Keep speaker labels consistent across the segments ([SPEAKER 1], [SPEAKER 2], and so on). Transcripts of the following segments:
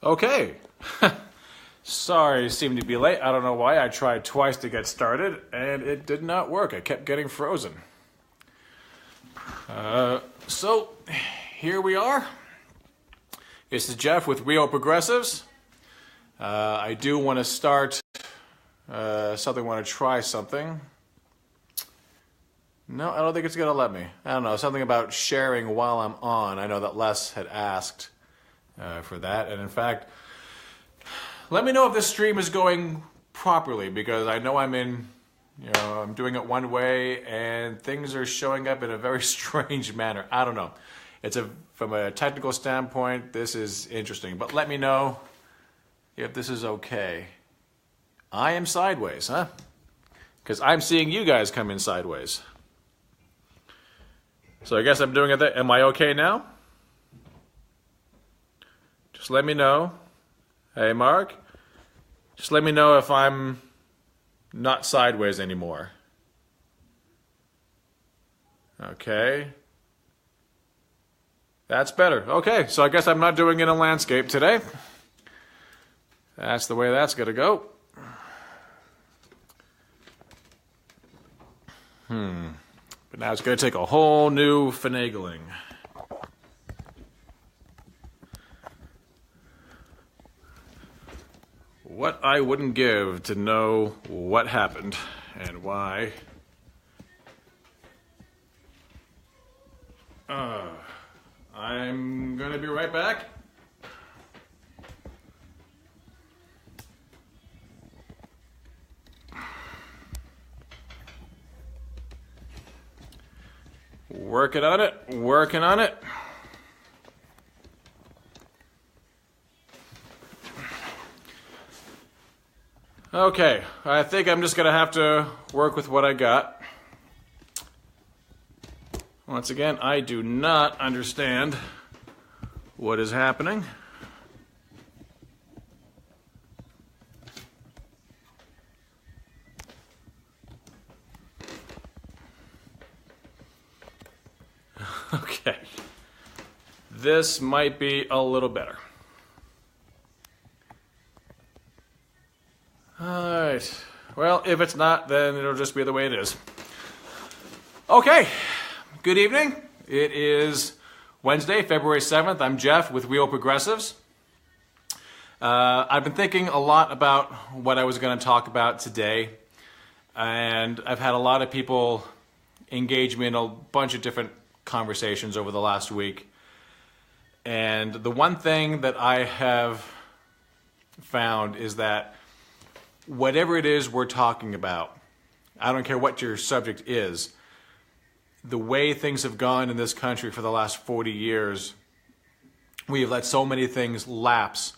[SPEAKER 1] Okay. Sorry, seemed to be late. I don't know why. I tried twice to get started, and it did not work. I kept getting frozen. So, here we are. This is Geoff with Real Progressives. I do want to start something, want to try something. No, I don't think it's going to let me. I don't know, something about sharing while I'm on. I know that Les had asked for that, and in fact, let me know if this stream is going properly, because I know I'm doing it one way and things are showing up in a very strange manner. I don't know. From a technical standpoint, this is interesting, but let me know if this is okay. I am sideways, huh? Because I'm seeing you guys come in sideways. So I guess I'm doing it there. Am I okay now? Just let me know. Hey, Mark. Just let me know if I'm not sideways anymore. Okay. That's better. Okay, so I guess I'm not doing it in landscape today. That's the way that's going to go. But now it's going to take a whole new finagling. What I wouldn't give to know what happened and why. I'm going to be right back. Working on it. Okay, I think I'm just going to have to work with what I got. Once again, I do not understand what is happening. Okay, this might be a little better. Alright, well, if it's not, then it'll just be the way it is. Okay, good evening. It is Wednesday, February 7th. I'm Geoff with Real Progressives. I've been thinking a lot about what I was going to talk about today, and I've had a lot of people engage me in a bunch of different conversations over the last week. And the one thing that I have found is that whatever it is we're talking about, I don't care what your subject is, the way things have gone in this country for the last 40 years, we have let so many things lapse.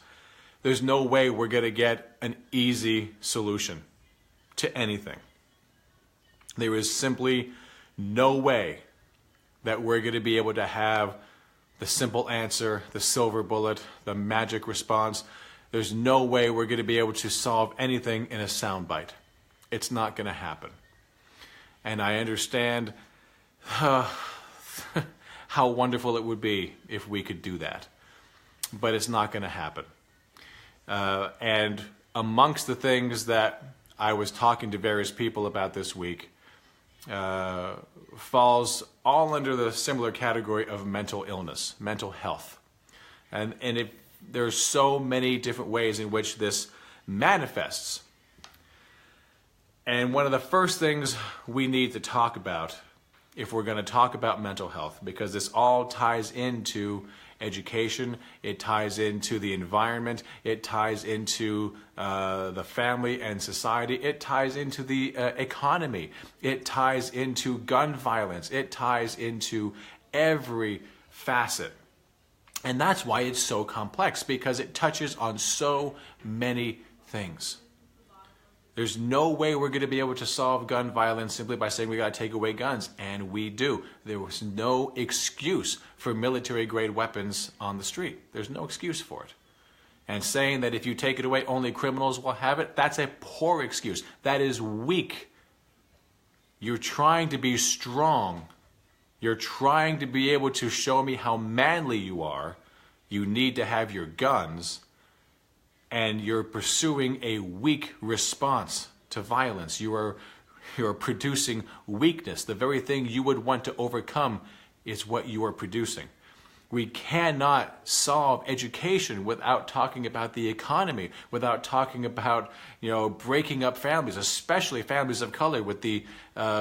[SPEAKER 1] There's no way we're going to get an easy solution to anything. There is simply no way that we're going to be able to have the simple answer, the silver bullet, the magic response. There's no way we're going to be able to solve anything in a soundbite. It's not going to happen. And I understand how wonderful it would be if we could do that. But it's not going to happen. And amongst the things that I was talking to various people about this week, falls all under the similar category of mental illness, mental health. And there's so many different ways in which this manifests. And one of the first things we need to talk about, if we're going to talk about mental health, because this all ties into education, it ties into the environment, it ties into the family and society, it ties into the economy, it ties into gun violence, it ties into every facet. And that's why it's so complex, because it touches on so many things. There's no way we're going to be able to solve gun violence simply by saying we got to take away guns, and we do. There was no excuse for military-grade weapons on the street. There's no excuse for it. And saying that if you take it away, only criminals will have it, that's a poor excuse. That is weak. You're trying to be strong. You're trying to be able to show me how manly you are. You need to have your guns. and you're pursuing a weak response to violence. You're producing weakness. The very thing you would want to overcome is what you are producing. We cannot solve education without talking about the economy, without talking about, breaking up families, especially families of color, with the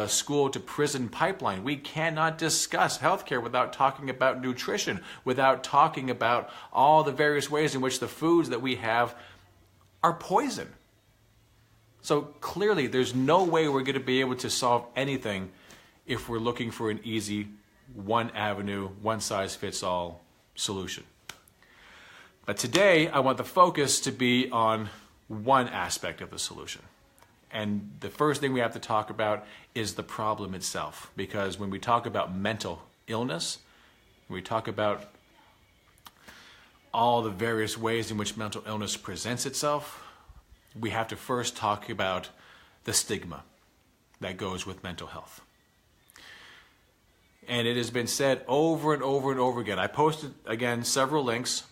[SPEAKER 1] school to prison pipeline. We cannot discuss healthcare without talking about nutrition, without talking about all the various ways in which the foods that we have are poison. So clearly, there's no way we're going to be able to solve anything if we're looking for an easy, one avenue, one size fits all solution. But today, I want the focus to be on one aspect of the solution. And the first thing we have to talk about is the problem itself. Because when we talk about mental illness, when we talk about all the various ways in which mental illness presents itself, we have to first talk about the stigma that goes with mental health. And it has been said over and over and over again. I posted, again, several links.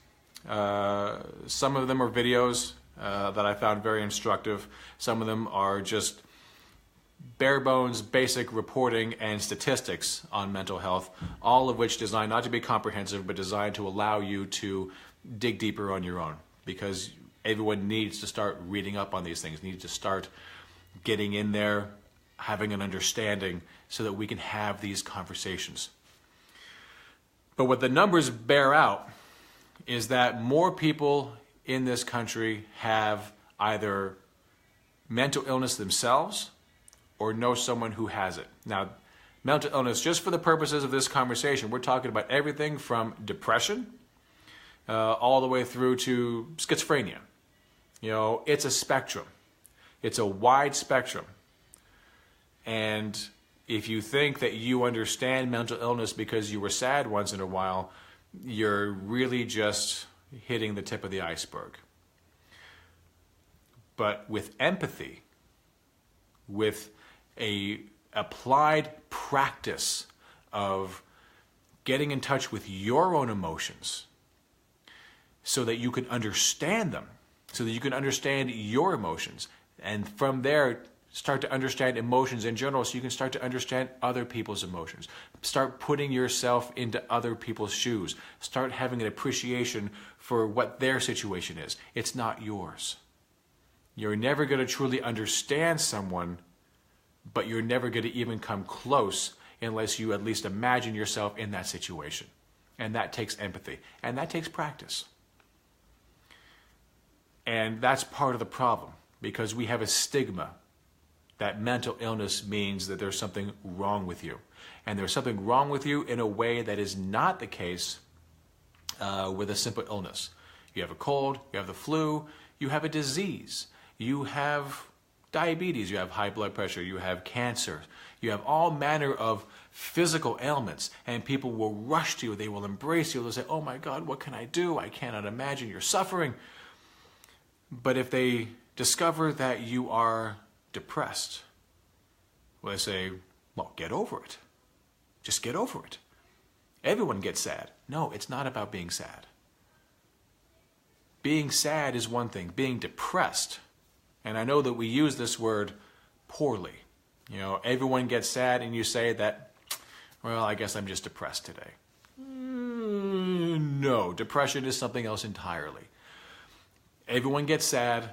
[SPEAKER 1] Some of them are videos that I found very instructive. Some of them are just bare bones, basic reporting and statistics on mental health, all of which designed not to be comprehensive, but designed to allow you to dig deeper on your own. Because everyone needs to start reading up on these things, needs to start getting in there, having an understanding so that we can have these conversations. But what the numbers bear out is that more people in this country have either mental illness themselves or know someone who has it. Now, mental illness, just for the purposes of this conversation, we're talking about everything from depression all the way through to schizophrenia. It's a spectrum. It's a wide spectrum. And if you think that you understand mental illness because you were sad once in a while, you're really just hitting the tip of the iceberg. But with empathy, with a applied practice of getting in touch with your own emotions so that you can understand them, so that you can understand your emotions, and from there start to understand emotions in general so you can start to understand other people's emotions. Start putting yourself into other people's shoes. Start having an appreciation for what their situation is. It's not yours. You're never going to truly understand someone, but you're never going to even come close unless you at least imagine yourself in that situation. And that takes empathy. And that takes practice. And that's part of the problem, because we have a stigma that mental illness means that there's something wrong with you. And there's something wrong with you in a way that is not the case with a simple illness. You have a cold, you have the flu, you have a disease, you have diabetes, you have high blood pressure, you have cancer, you have all manner of physical ailments, and people will rush to you, they will embrace you, they'll say, oh my God, what can I do? I cannot imagine you're suffering. But if they discover that you are depressed, well, they say, well, get over it. Just get over it. Everyone gets sad. No, it's not about being sad. Being sad is one thing. Being depressed, and I know that we use this word poorly. Everyone gets sad, and you say that, well, I guess I'm just depressed today. No, depression is something else entirely. Everyone gets sad.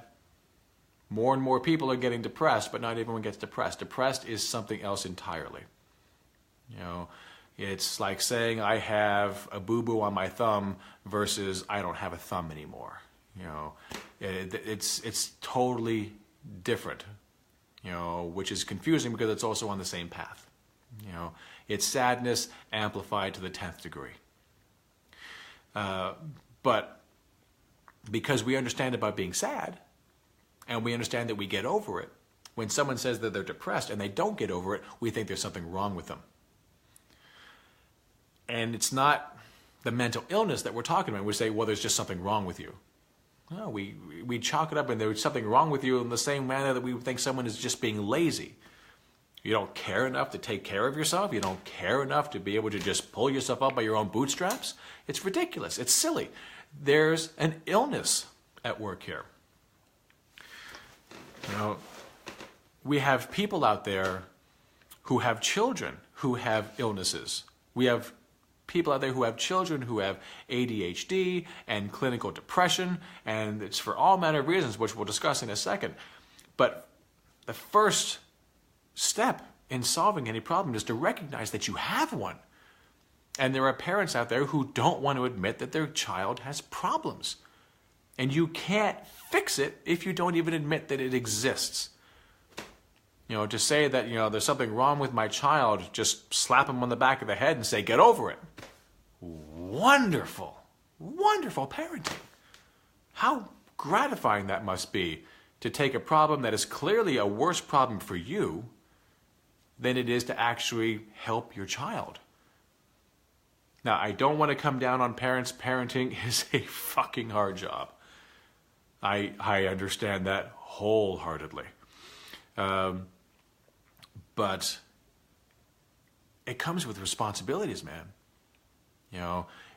[SPEAKER 1] More and more people are getting depressed, but not everyone gets depressed. Depressed is something else entirely. It's like saying I have a boo-boo on my thumb versus I don't have a thumb anymore. It's totally different, which is confusing because it's also on the same path. It's sadness amplified to the 10th degree. But because we understand about being sad, and we understand that we get over it, when someone says that they're depressed and they don't get over it, we think there's something wrong with them. And it's not the mental illness that we're talking about. We say, well, there's just something wrong with you. No, we chalk it up and there's something wrong with you in the same manner that we think someone is just being lazy. You don't care enough to take care of yourself. You don't care enough to be able to just pull yourself up by your own bootstraps. It's ridiculous. It's silly. There's an illness at work here. You know, we have people out there who have children who have illnesses. We have people out there who have children who have ADHD and clinical depression, and it's for all manner of reasons, which we'll discuss in a second. But the first step in solving any problem is to recognize that you have one. And there are parents out there who don't want to admit that their child has problems. And you can't fix it if you don't even admit that it exists. You know, to say that, there's something wrong with my child, just slap him on the back of the head and say, get over it. Wonderful, wonderful parenting. How gratifying that must be to take a problem that is clearly a worse problem for you than it is to actually help your child. Now, I don't want to come down on parents. Parenting is a fucking hard job. I understand that wholeheartedly. But it comes with responsibilities, man.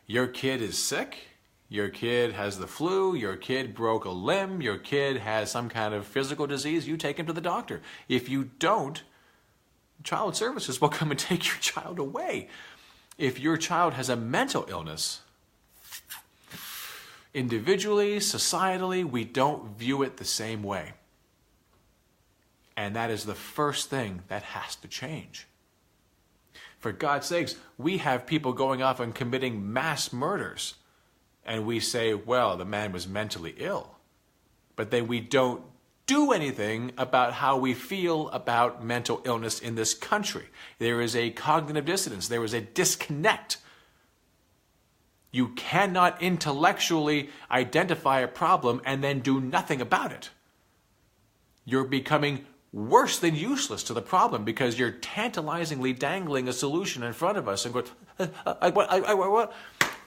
[SPEAKER 1] Your kid is sick. Your kid has the flu. Your kid broke a limb. Your kid has some kind of physical disease. You take him to the doctor. If you don't, child services will come and take your child away. If your child has a mental illness, individually, societally, we don't view it the same way. And that is the first thing that has to change. For God's sakes, we have people going off and committing mass murders. And we say, well, the man was mentally ill. But then we don't do anything about how we feel about mental illness in this country. There is a cognitive dissonance. There is a disconnect. You cannot intellectually identify a problem and then do nothing about it. You're becoming worse than useless to the problem because you're tantalizingly dangling a solution in front of us and go, what?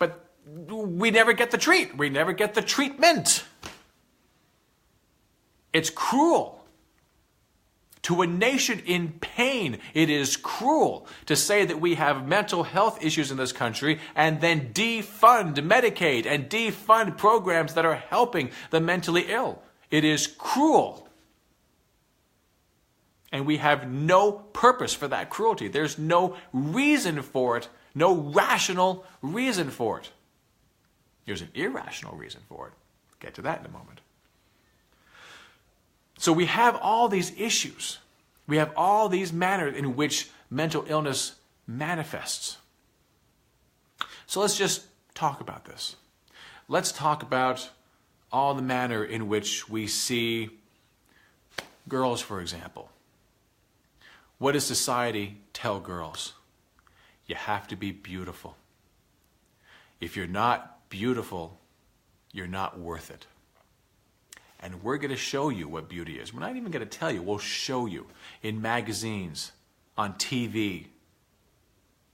[SPEAKER 1] But we never get the treat. We never get the treatment. It's cruel. To a nation in pain, it is cruel to say that we have mental health issues in this country and then defund Medicaid and defund programs that are helping the mentally ill. It is cruel. And we have no purpose for that cruelty. There's no reason for it, no rational reason for it. There's an irrational reason for it. I'll get to that in a moment. So we have all these issues. We have all these manners in which mental illness manifests. So let's just talk about this. Let's talk about all the manner in which we see girls, for example. What does society tell girls? You have to be beautiful. If you're not beautiful, you're not worth it. And we're going to show you what beauty is. We're not even going to tell you. We'll show you in magazines, on TV,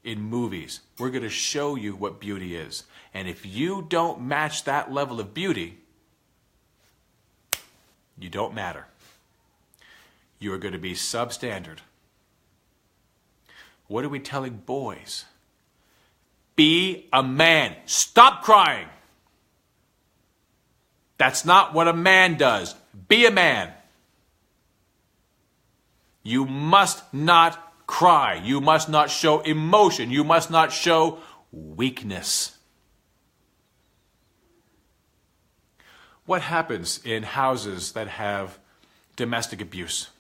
[SPEAKER 1] in movies. We're going to show you what beauty is. And if you don't match that level of beauty, you don't matter. You are going to be substandard. What are we telling boys? Be a man. Stop crying. That's not what a man does. Be a man. You must not cry. You must not show emotion. You must not show weakness. What happens in houses that have domestic abuse?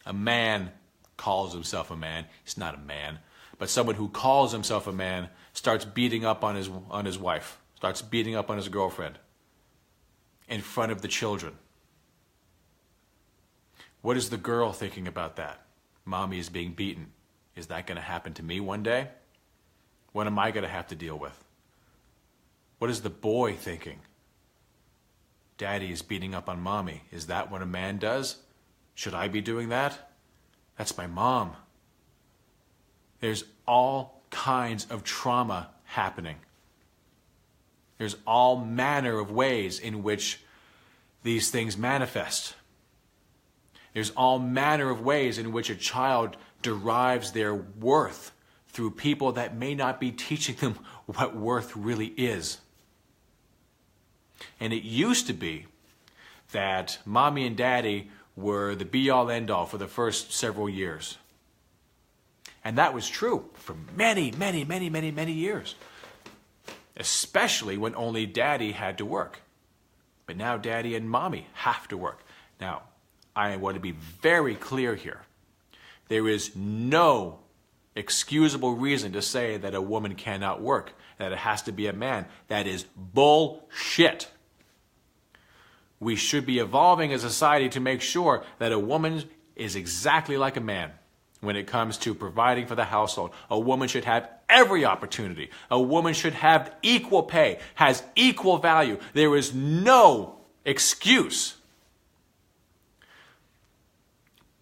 [SPEAKER 1] A man calls himself a man. He's not a man. But someone who calls himself a man starts beating up on his wife. Starts beating up on his girlfriend in front of the children. What is the girl thinking about that? Mommy is being beaten. Is that going to happen to me one day? What am I going to have to deal with? What is the boy thinking? Daddy is beating up on mommy. Is that what a man does? Should I be doing that? That's my mom. There's all kinds of trauma happening. There's all manner of ways in which these things manifest. There's all manner of ways in which a child derives their worth through people that may not be teaching them what worth really is. And it used to be that mommy and daddy were the be-all, end-all for the first several years. And that was true for many, many, many, many, many years, especially when only daddy had to work. But now daddy and mommy have to work. Now, I want to be very clear here. There is no excusable reason to say that a woman cannot work, that it has to be a man. That is bullshit. We should be evolving as a society to make sure that a woman is exactly like a man when it comes to providing for the household. A woman should have every opportunity. A woman should have equal pay, has equal value. There is no excuse.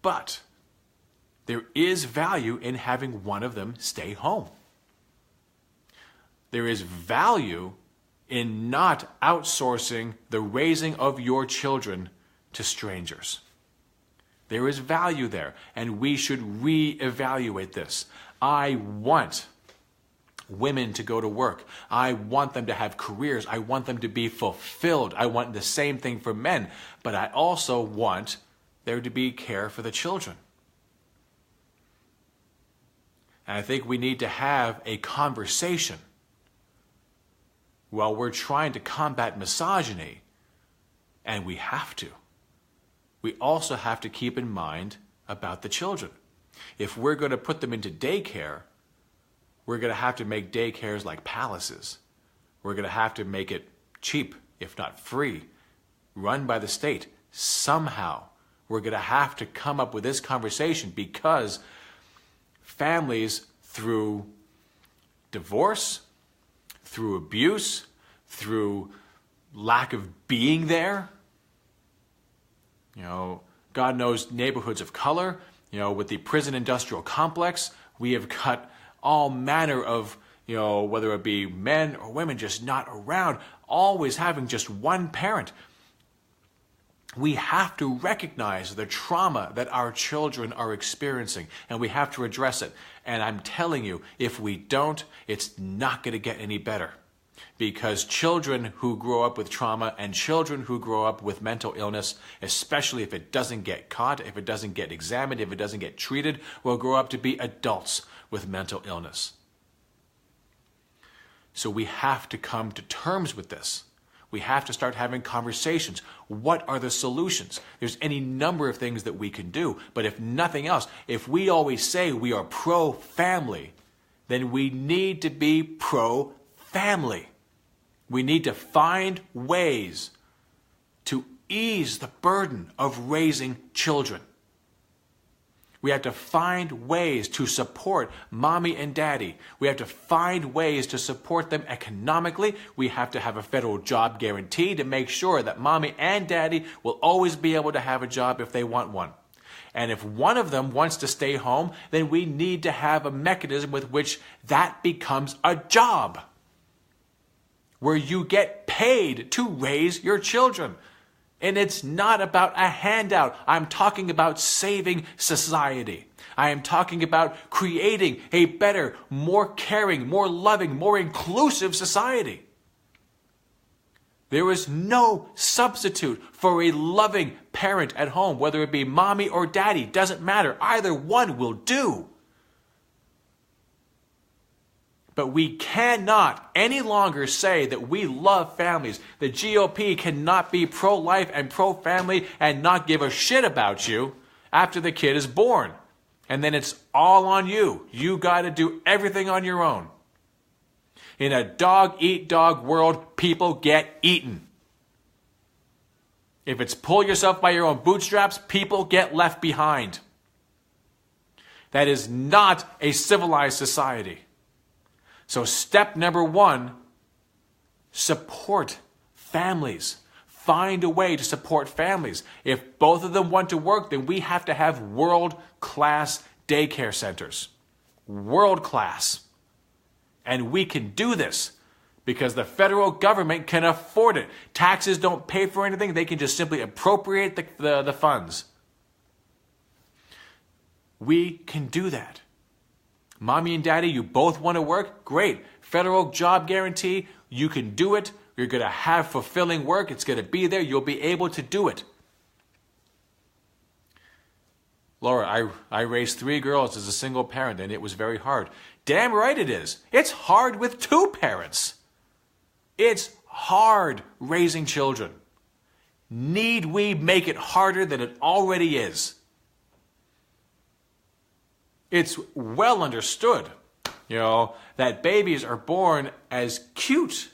[SPEAKER 1] But there is value in having one of them stay home. There is value in not outsourcing the raising of your children to strangers. There is value there, and we should reevaluate this. I want women to go to work. I want them to have careers. I want them to be fulfilled. I want the same thing for men, but I also want there to be care for the children. And I think we need to have a conversation while we're trying to combat misogyny, and we have to. We also have to keep in mind about the children. If we're going to put them into daycare, we're going to have to make daycares like palaces. We're going to have to make it cheap, if not free, run by the state. Somehow, we're going to have to come up with this conversation, because families, through divorce, through abuse, through lack of being there, God knows neighborhoods of color, with the prison industrial complex, we have got all manner of, whether it be men or women just not around, always having just one parent. We have to recognize the trauma that our children are experiencing, and we have to address it. And I'm telling you, if we don't, it's not going to get any better. Because children who grow up with trauma and children who grow up with mental illness, especially if it doesn't get caught, if it doesn't get examined, if it doesn't get treated, will grow up to be adults with mental illness. So we have to come to terms with this. We have to start having conversations. What are the solutions? There's any number of things that we can do, but if nothing else, if we always say we are pro-family, then we need to be pro-family. We need to find ways to ease the burden of raising children. We have to find ways to support mommy and daddy. We have to find ways to support them economically. We have to have a federal job guarantee to make sure that mommy and daddy will always be able to have a job if they want one. And if one of them wants to stay home, then we need to have a mechanism with which that becomes a job, where you get paid to raise your children. And it's not about a handout. I'm talking about saving society. I am talking about creating a better, more caring, more loving, more inclusive society. There is no substitute for a loving parent at home, whether it be mommy or daddy. Doesn't matter. Either one will do. But we cannot any longer say that we love families. The GOP cannot be pro-life and pro-family and not give a shit about you after the kid is born. And then it's all on you. You got to do everything on your own. In a dog-eat-dog world, people get eaten. If it's pull yourself by your own bootstraps, people get left behind. That is not a civilized society. So step number one, support families. Find a way to support families. If both of them want to work, then we have to have world-class daycare centers. World-class. And we can do this because the federal government can afford it. Taxes don't pay for anything. They can just simply appropriate the funds. We can do that. Mommy and daddy, you both want to work? Great. Federal job guarantee. You can do it. You're going to have fulfilling work. It's going to be there. You'll be able to do it. Laura, I raised 3 girls as a single parent, and it was very hard. Damn right it is. It's hard with 2 parents. It's hard raising children. Need we make it harder than it already is? It's well understood, that babies are born as cute.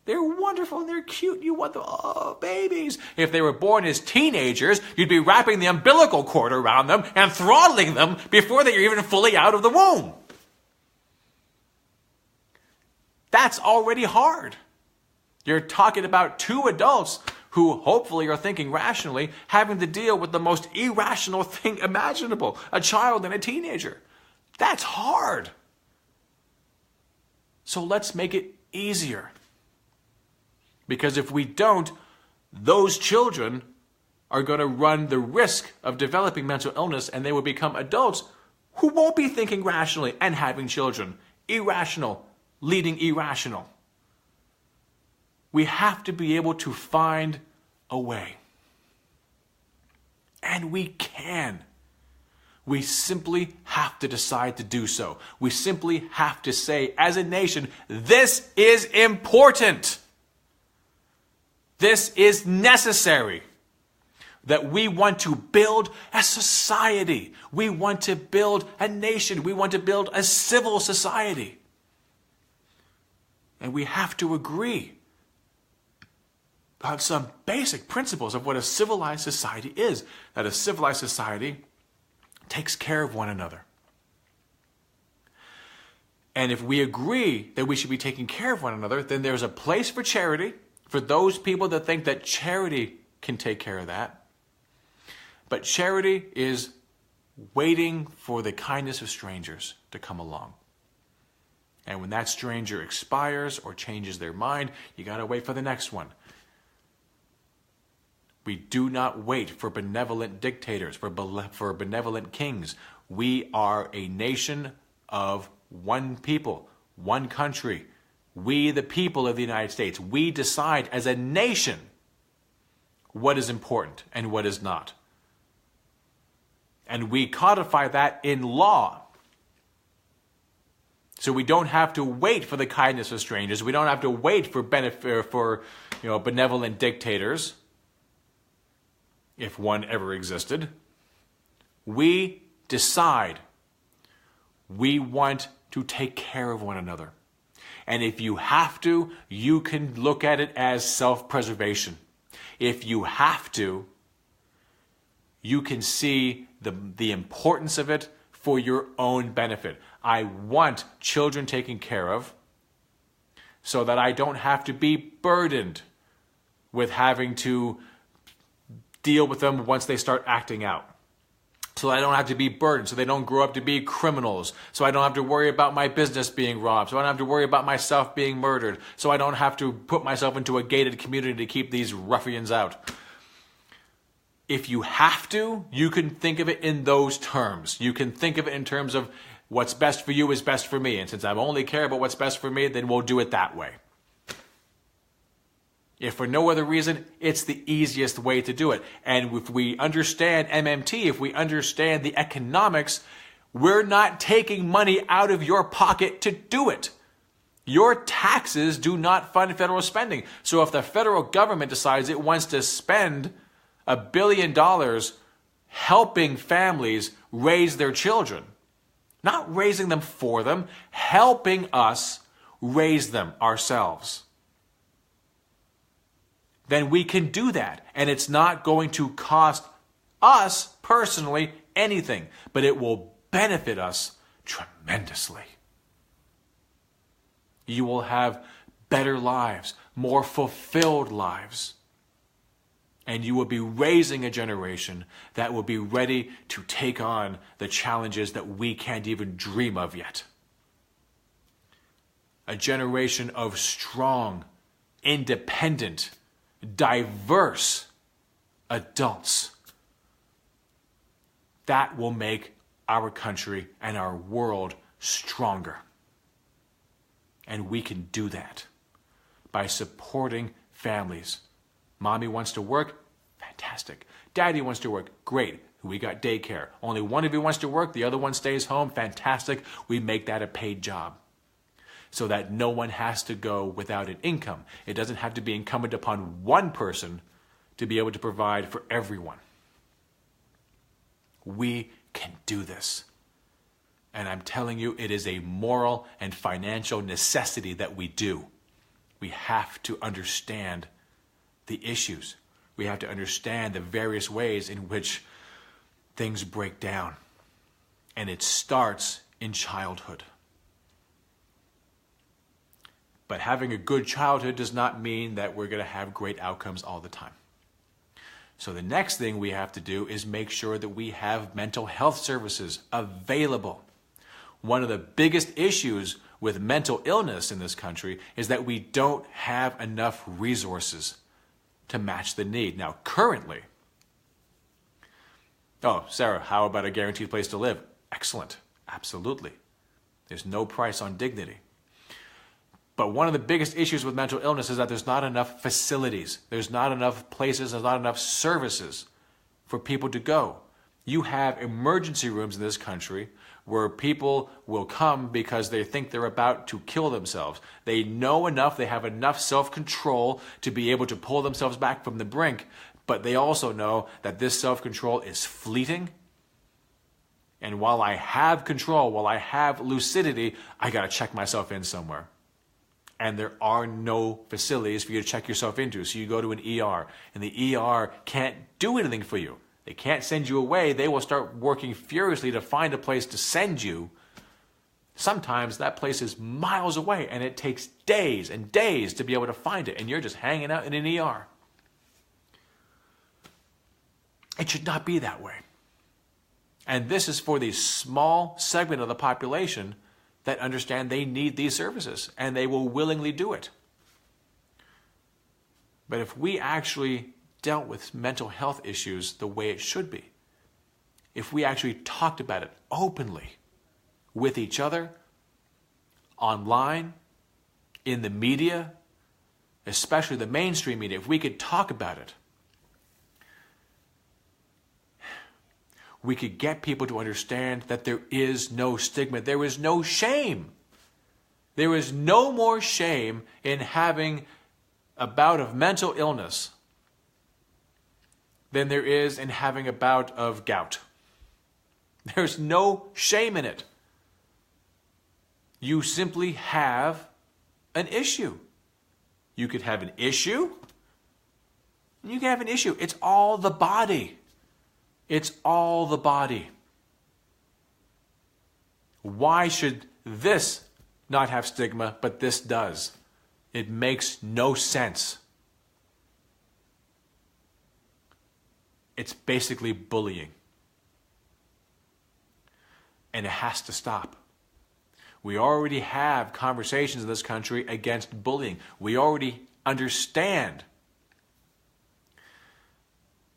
[SPEAKER 1] They're wonderful and they're cute. You want them, oh, babies. If they were born as teenagers, you'd be wrapping the umbilical cord around them and throttling them before they're even fully out of the womb. That's already hard. You're talking about 2 adults who hopefully are thinking rationally, having to deal with the most irrational thing imaginable, a child and a teenager. That's hard. So let's make it easier. Because if we don't, those children are going to run the risk of developing mental illness, and they will become adults who won't be thinking rationally and having children. Irrational, leading irrational. We have to be able to find a way. And we can. We simply have to decide to do so. We simply have to say, as a nation, this is important. This is necessary. That we want to build a society. We want to build a nation. We want to build a civil society. And we have to agree on some basic principles of what a civilized society is. That a civilized society takes care of one another. And if we agree that we should be taking care of one another, then there's a place for charity, for those people that think that charity can take care of that. But charity is waiting for the kindness of strangers to come along. And when that stranger expires or changes their mind, you got to wait for the next one. We do not wait for benevolent dictators, for benevolent kings. We are a nation of one people, one country. We, the people of the United States, we decide as a nation what is important and what is not. And we codify that in law. So we don't have to wait for the kindness of strangers. We don't have to wait for benevolent dictators, if one ever existed. We decide we want to take care of one another. And if you have to, you can look at it as self-preservation. If you have to, you can see the importance of it for your own benefit. I want children taken care of so that I don't have to be burdened with having to deal with them once they start acting out. So I don't have to be burdened, so they don't grow up to be criminals. So I don't have to worry about my business being robbed. So I don't have to worry about myself being murdered. So I don't have to put myself into a gated community to keep these ruffians out. If you have to, you can think of it in those terms. You can think of it in terms of what's best for you is best for me. And since I only care about what's best for me, then we'll do it that way. If for no other reason, it's the easiest way to do it. And if we understand MMT, if we understand the economics, we're not taking money out of your pocket to do it. Your taxes do not fund federal spending. So if the federal government decides it wants to spend $1 billion helping families raise their children, not raising them for them, helping us raise them ourselves, then we can do that. And it's not going to cost us personally anything, but it will benefit us tremendously. You will have better lives, more fulfilled lives. And you will be raising a generation that will be ready to take on the challenges that we can't even dream of yet. A generation of strong, independent, diverse adults. That will make our country and our world stronger. And we can do that. by supporting families. Mommy wants to work? Fantastic. Daddy wants to work? Great. We got daycare. Only one of you wants to work, the other one stays home? Fantastic. We make that a paid job so that no one has to go without an income. It doesn't have to be incumbent upon one person to be able to provide for everyone. We can do this. And I'm telling you, it is a moral and financial necessity that we do. We have to understand the issues. We have to understand the various ways in which things break down. And it starts in childhood. But having a good childhood does not mean that we're going to have great outcomes all the time. So the next thing we have to do is make sure that we have mental health services available. One of the biggest issues with mental illness in this country is that we don't have enough resources to match the need. Now, currently, oh, Sarah, how about a guaranteed place to live? Excellent. Absolutely. There's no price on dignity. But one of the biggest issues with mental illness is that there's not enough facilities. There's not enough places, there's not enough services for people to go. You have emergency rooms in this country where people will come because they think they're about to kill themselves. They know enough, they have enough self-control to be able to pull themselves back from the brink, but they also know that this self-control is fleeting. And while I have control, while I have lucidity, I got to check myself in somewhere. And there are no facilities for you to check yourself into. So you go to an ER, and the ER can't do anything for you. They can't send you away. They will start working furiously to find a place to send you. Sometimes that place is miles away, and it takes days and days to be able to find it, and you're just hanging out in an ER. It should not be that way. And this is for the small segment of the population that understand they need these services, and they will willingly do it. But if we actually dealt with mental health issues the way it should be, if we actually talked about it openly with each other, online, in the media, especially the mainstream media, if we could talk about it, we could get people to understand that there is no stigma. There is no shame. There is no more shame in having a bout of mental illness than there is in having a bout of gout. There's no shame in it. You simply have an issue. You could have an issue. You can have an issue. It's all the body. It's all the body. Why should this not have stigma, but this does? It makes no sense. It's basically bullying. And it has to stop. We already have conversations in this country against bullying. We already understand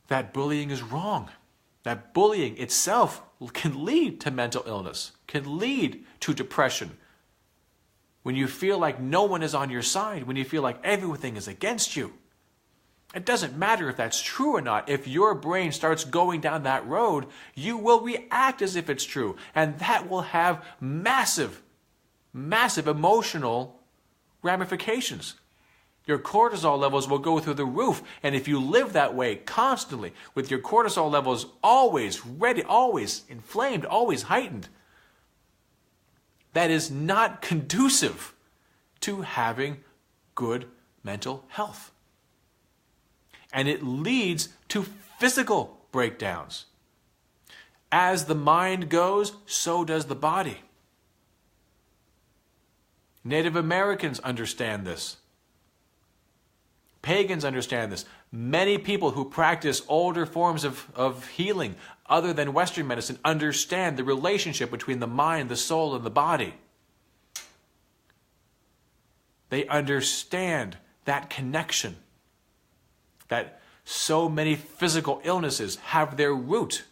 [SPEAKER 1] that bullying is wrong. That bullying itself can lead to mental illness, can lead to depression. When you feel like no one is on your side, when you feel like everything is against you. It doesn't matter if that's true or not. If your brain starts going down that road, you will react as if it's true. And that will have massive, massive emotional ramifications. Your cortisol levels will go through the roof. And if you live that way constantly, with your cortisol levels always ready, always inflamed, always heightened, that is not conducive to having good mental health. And it leads to physical breakdowns. As the mind goes, so does the body. Native Americans understand this. Pagans understand this. Many people who practice older forms of healing other than Western medicine understand the relationship between the mind, the soul, and the body. They understand that connection, that so many physical illnesses have their root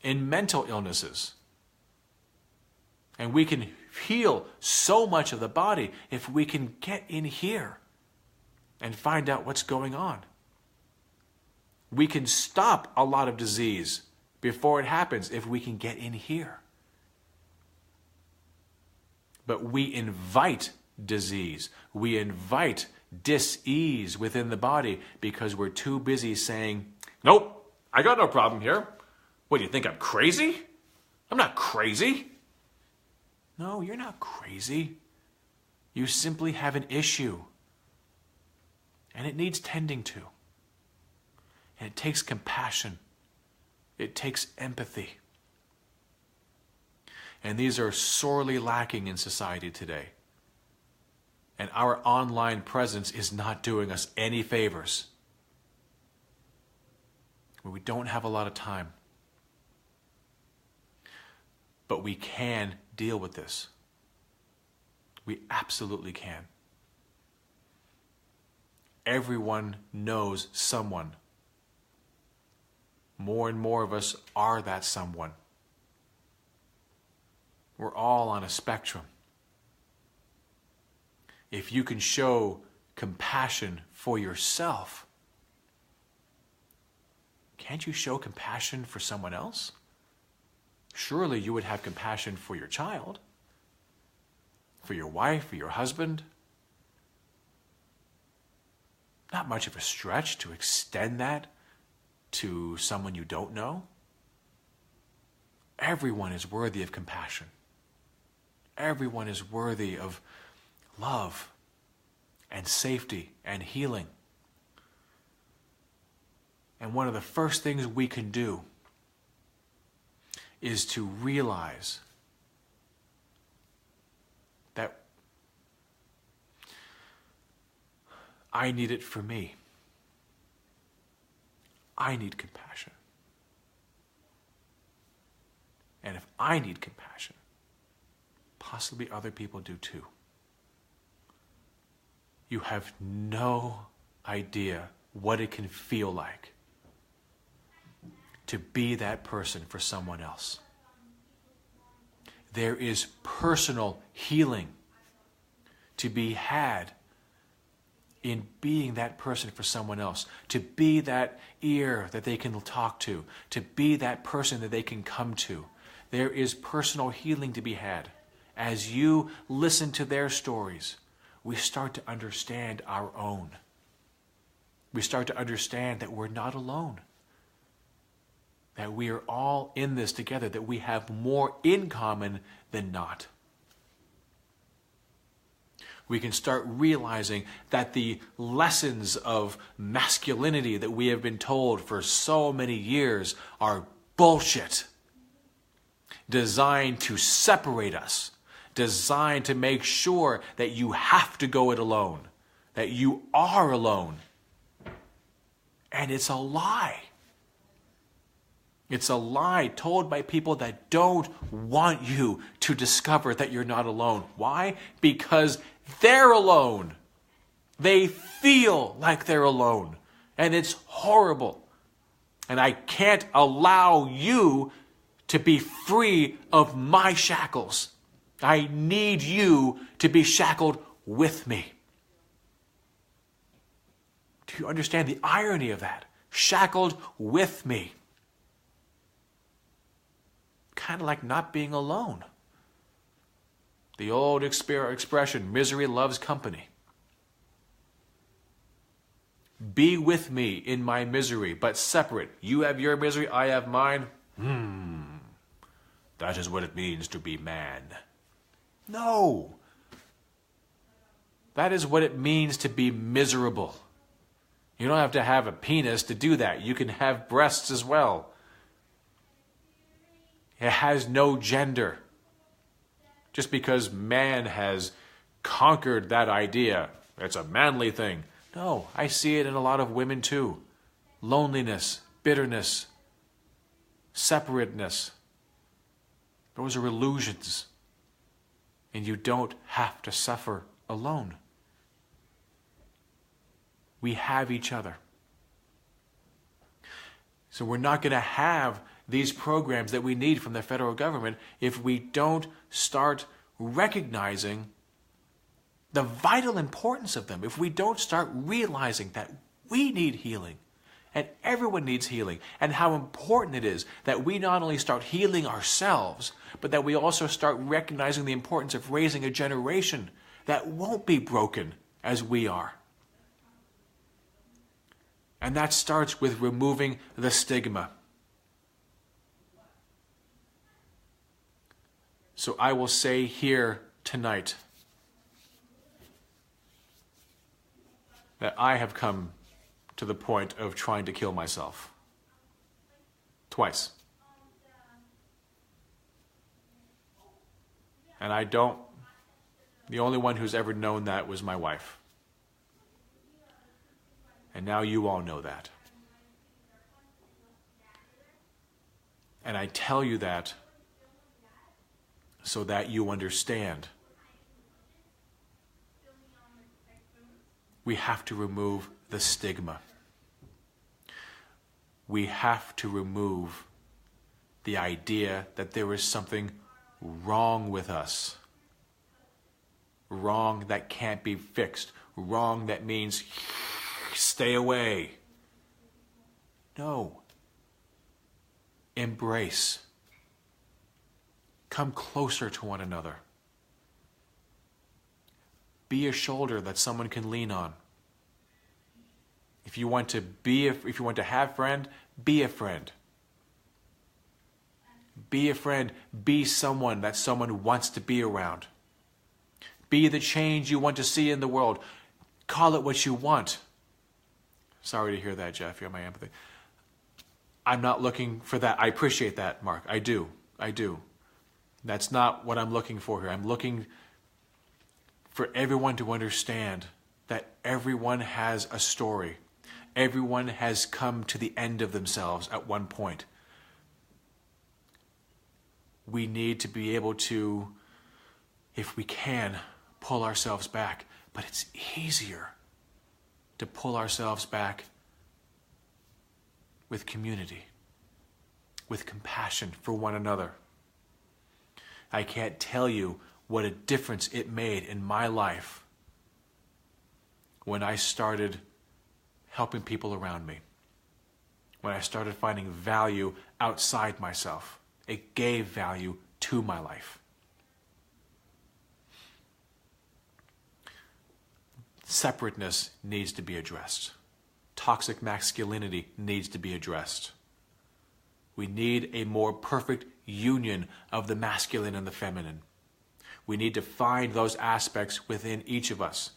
[SPEAKER 1] in mental illnesses. And we can heal so much of the body if we can get in here and find out what's going on. We can stop a lot of disease before it happens if we can get in here. But we invite disease. We invite dis-ease within the body because we're too busy saying, nope, I got no problem here. What, do you think I'm crazy? I'm not crazy. No, you're not crazy. You simply have an issue. And it needs tending to. And it takes compassion. It takes empathy. And these are sorely lacking in society today. And our online presence is not doing us any favors. We don't have a lot of time. But we can deal with this. We absolutely can. Everyone knows someone. More and more of us are that someone. We're all on a spectrum. If you can show compassion for yourself, can't you show compassion for someone else? Surely you would have compassion for your child, for your wife, for your husband. Not much of a stretch to extend that to someone you don't know. Everyone is worthy of compassion. Everyone is worthy of love and safety and healing. And one of the first things we can do is to realize that I need it for me. I need compassion. And if I need compassion, possibly other people do too. You have no idea what it can feel like to be that person for someone else. There is personal healing to be had in being that person for someone else, to be that ear that they can talk to be that person that they can come to. There is personal healing to be had. As you listen to their stories, we start to understand our own. We start to understand that we're not alone. That we are all in this together, that we have more in common than not. We can start realizing that the lessons of masculinity that we have been told for so many years are bullshit. Designed to separate us. Designed to make sure that you have to go it alone. That you are alone. And it's a lie. It's a lie told by people that don't want you to discover that you're not alone. Why? Because they're alone. They feel like they're alone. And it's horrible. And I can't allow you to be free of my shackles. I need you to be shackled with me. Do you understand the irony of that? Shackled with me. Kind of like not being alone. The old expression, misery loves company. Be with me in my misery, but separate. You have your misery, I have mine. That is what it means to be man. No. That is what it means to be miserable. You don't have to have a penis to do that. You can have breasts as well. It has no gender. Just because man has conquered that idea, it's a manly thing. No, I see it in a lot of women too. Loneliness, bitterness, separateness. Those are illusions. And you don't have to suffer alone. We have each other. So we're not going to have these programs that we need from the federal government if we don't start recognizing the vital importance of them, if we don't start realizing that we need healing and everyone needs healing, and how important it is that we not only start healing ourselves, but that we also start recognizing the importance of raising a generation that won't be broken as we are. And that starts with removing the stigma. So I will say here tonight that I have come to the point of trying to kill myself. Twice. And the only one who's ever known that was my wife. And now you all know that. And I tell you that so that you understand. We have to remove the stigma. We have to remove the idea that there is something wrong with us. Wrong that can't be fixed. Wrong that means stay away. No. Embrace. Come closer to one another. Be a shoulder that someone can lean on. If you want to have a friend, be a friend. Be a friend. Be someone that someone wants to be around. Be the change you want to see in the world. Call it what you want. Sorry to hear that, Geoff. You have my empathy. I'm not looking for that. I appreciate that, Mark. I do. That's not what I'm looking for here. I'm looking for everyone to understand that everyone has a story. Everyone has come to the end of themselves at one point. We need to be able to, if we can, pull ourselves back. But it's easier to pull ourselves back with community, with compassion for one another. I can't tell you what a difference it made in my life when I started helping people around me. When I started finding value outside myself. It gave value to my life. Separateness needs to be addressed. Toxic masculinity needs to be addressed. We need a more perfect union of the masculine and the feminine. We need to find those aspects within each of us.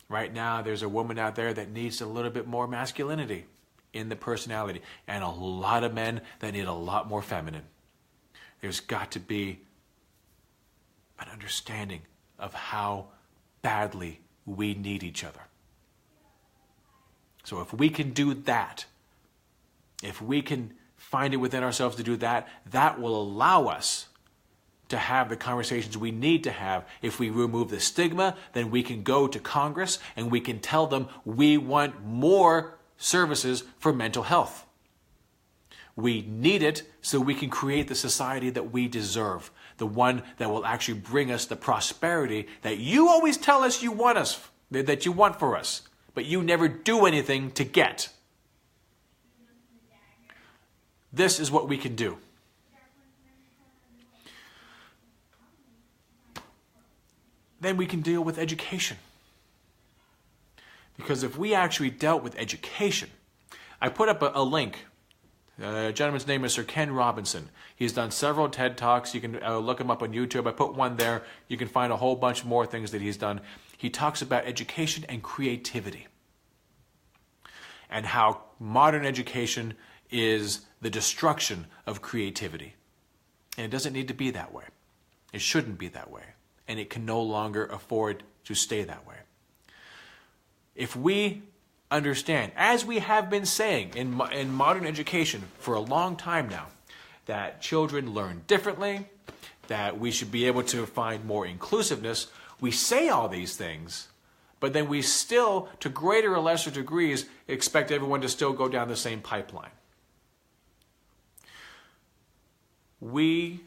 [SPEAKER 1] Right now, there's a woman out there that needs a little bit more masculinity in the personality, and a lot of men that need a lot more feminine. There's got to be an understanding of how badly we need each other. So if we can do that, if we can find it within ourselves to do that, that will allow us to have the conversations we need to have. If we remove the stigma, then we can go to Congress and we can tell them we want more services for mental health. We need it so we can create the society that we deserve, the one that will actually bring us the prosperity that you always tell us you want that you want for us, but you never do anything to get. This is what we can do. Then we can deal with education. Because if we actually dealt with education, I put up a link. A gentleman's name is Sir Ken Robinson. He's done several TED Talks. You can look him up on YouTube. I put one there. You can find a whole bunch more things that he's done. He talks about education and creativity. And how modern education is the destruction of creativity. And it doesn't need to be that way. It shouldn't be that way. And it can no longer afford to stay that way. If we understand, as we have been saying in modern education for a long time now, that children learn differently, that we should be able to find more inclusiveness, we say all these things, but then we still, to greater or lesser degrees, expect everyone to still go down the same pipeline. We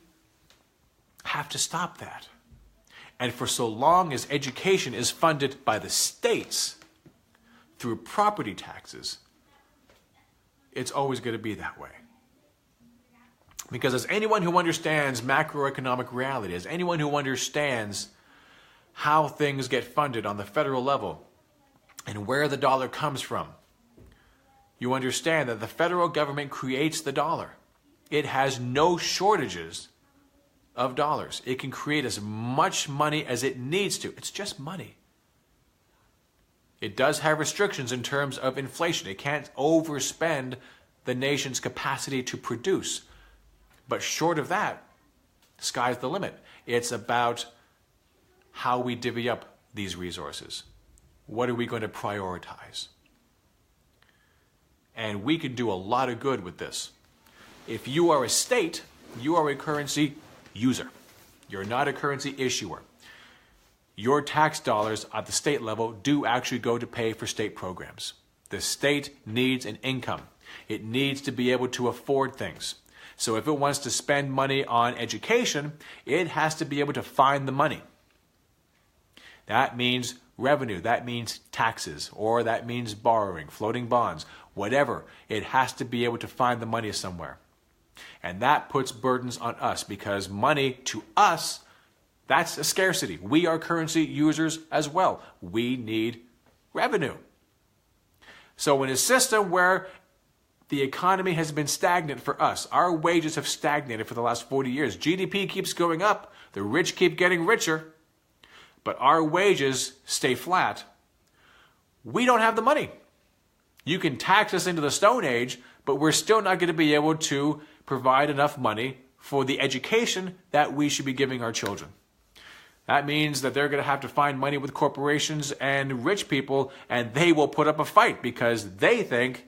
[SPEAKER 1] have to stop that. And for so long as education is funded by the states through property taxes, it's always going to be that way. Because as anyone who understands macroeconomic reality, as anyone who understands how things get funded on the federal level and where the dollar comes from, you understand that the federal government creates the dollar. It has no shortages of dollars. It can create as much money as it needs to. It's just money. It does have restrictions in terms of inflation. It can't overspend the nation's capacity to produce. But short of that, sky's the limit. It's about how we divvy up these resources. What are we going to prioritize? And we can do a lot of good with this. If you are a state, you are a currency user. You're not a currency issuer. Your tax dollars at the state level do actually go to pay for state programs. The state needs an income. It needs to be able to afford things. So if it wants to spend money on education, it has to be able to find the money. That means revenue, that means taxes, or that means borrowing, floating bonds, whatever. It has to be able to find the money somewhere. And that puts burdens on us because money to us, that's a scarcity. We are currency users as well. We need revenue. So in a system where the economy has been stagnant for us, our wages have stagnated for the last 40 years. GDP keeps going up. The rich keep getting richer. But our wages stay flat. We don't have the money. You can tax us into the Stone Age, but we're still not going to be able to provide enough money for the education that we should be giving our children. That means that they're going to have to find money with corporations and rich people, and they will put up a fight because they think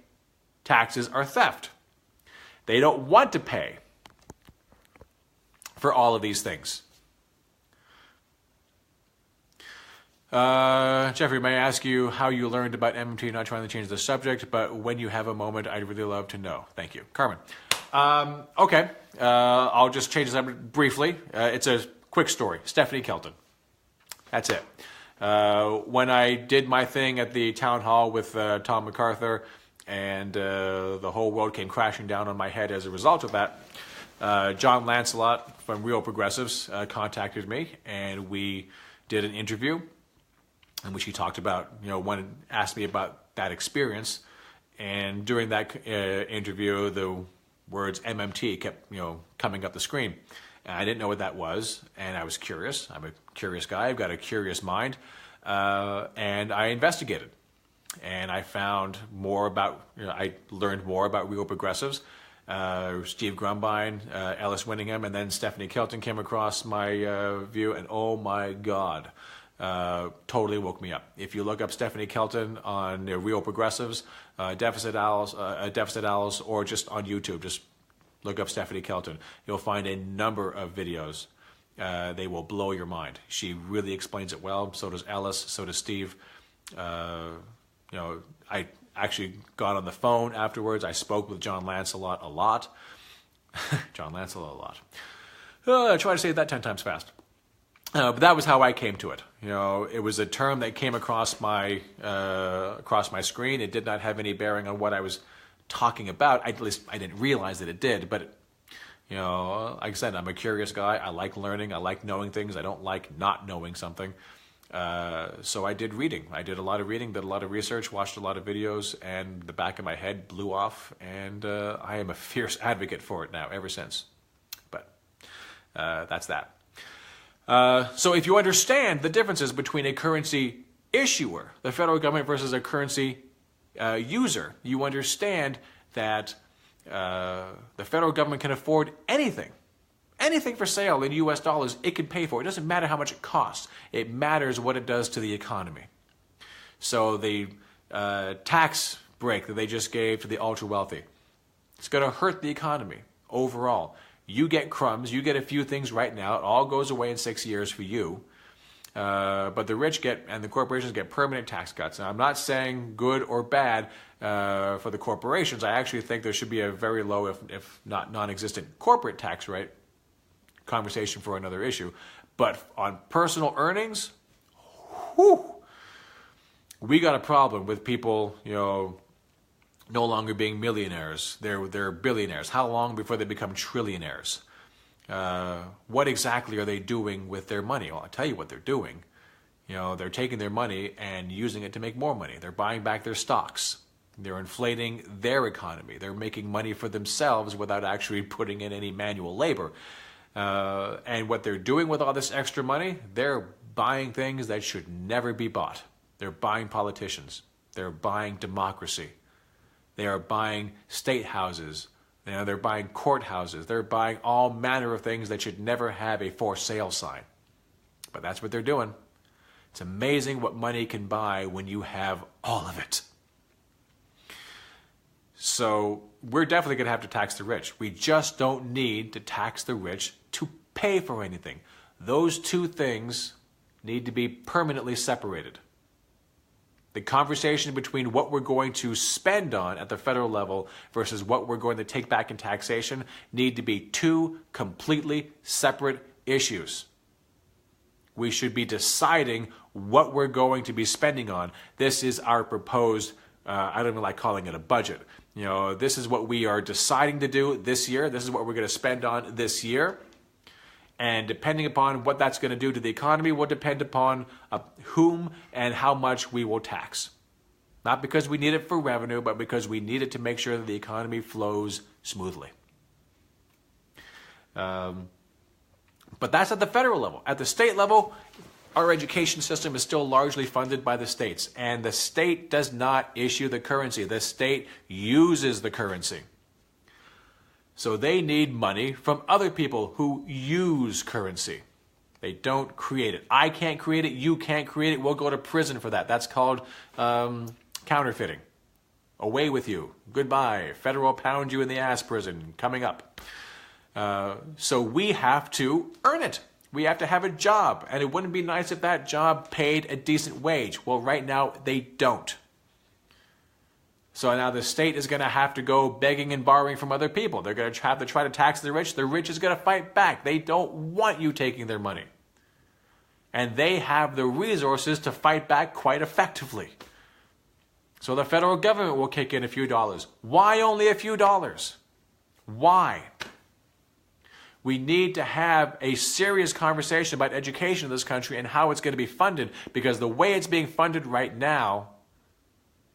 [SPEAKER 1] taxes are theft. They don't want to pay for all of these things. Jeffrey, may I ask you how you learned about MMT? Not trying to change the subject, but when you have a moment, I'd really love to know. Thank you. Carmen. Okay. I'll just change the subject briefly. It's a quick story. Stephanie Kelton. That's it. When I did my thing at the town hall with Tom MacArthur and the whole world came crashing down on my head as a result of that, John Lancelot from Real Progressives contacted me and we did an interview in which he talked about, asked me about that experience. And during that interview, the words MMT kept, coming up the screen. And I didn't know what that was, and I was curious. I'm a curious guy. I've got a curious mind. And I investigated. And I found more about, I learned more about Real Progressives. Steve Grumbine, Ellis Winningham, and then Stephanie Kelton came across my view, and oh my God, totally woke me up. If you look up Stephanie Kelton on Real Progressives, Deficit Owls, or just on YouTube, just look up Stephanie Kelton. You'll find a number of videos. They will blow your mind. She really explains it well. So does Ellis. So does Steve. I actually got on the phone afterwards. I spoke with John Lancelot a lot. John Lancelot a lot. I try to say that 10 times fast. But that was how I came to it. It was a term that came across my screen. It did not have any bearing on what I was talking about. At least I didn't realize that it did. But like I said, I'm a curious guy. I like learning. I like knowing things. I don't like not knowing something. So I did reading. I did a lot of reading, did a lot of research, watched a lot of videos, and the back of my head blew off. And I am a fierce advocate for it now, ever since. But that's that. So if you understand the differences between a currency issuer, the federal government, versus a currency user, you understand that the federal government can afford anything. Anything for sale in U.S. dollars, it can pay for. It doesn't matter how much it costs. It matters what it does to the economy. So the tax break that they just gave to the ultra-wealthy, it's going to hurt the economy overall. You get crumbs. You get a few things right now. It all goes away in 6 years for you. But the rich and the corporations get permanent tax cuts. Now, I'm not saying good or bad for the corporations. I actually think there should be a very low, if not non-existent, corporate tax rate. conversation for another issue. But on personal earnings, whew, we got a problem with people, no longer being millionaires. They're billionaires. How long before they become trillionaires? What exactly are they doing with their money? Well, I'll tell you what they're doing. They're taking their money and using it to make more money. They're buying back their stocks. They're inflating their economy. They're making money for themselves without actually putting in any manual labor. And what they're doing with all this extra money, they're buying things that should never be bought. They're buying politicians. They're buying democracy. They are buying state houses. They're buying courthouses. They're buying all manner of things that should never have a for sale sign. But that's what they're doing. It's amazing what money can buy when you have all of it. So we're definitely going to have to tax the rich. We just don't need to tax the rich to pay for anything. Those two things need to be permanently separated. The conversation between what we're going to spend on at the federal level versus what we're going to take back in taxation need to be two completely separate issues. We should be deciding what we're going to be spending on. This is our proposed, I don't even like calling it a budget. This is what we are deciding to do this year. This is what we're going to spend on this year. And depending upon what that's going to do to the economy will depend upon whom and how much we will tax. Not because we need it for revenue, but because we need it to make sure that the economy flows smoothly. But that's at the federal level. At the state level, our education system is still largely funded by the states. And the state does not issue the currency. The state uses the currency. So they need money from other people who use currency. They don't create it. I can't create it. You can't create it. We'll go to prison for that. That's called counterfeiting. Away with you. Goodbye. Federal pound you in the ass prison coming up. So we have to earn it. We have to have a job. And it wouldn't be nice if that job paid a decent wage. Well, right now, they don't. So now the state is going to have to go begging and borrowing from other people. They're going to have to try to tax the rich. The rich is going to fight back. They don't want you taking their money. And they have the resources to fight back quite effectively. So the federal government will kick in a few dollars. Why only a few dollars? Why? We need to have a serious conversation about education in this country and how it's going to be funded, because the way it's being funded right now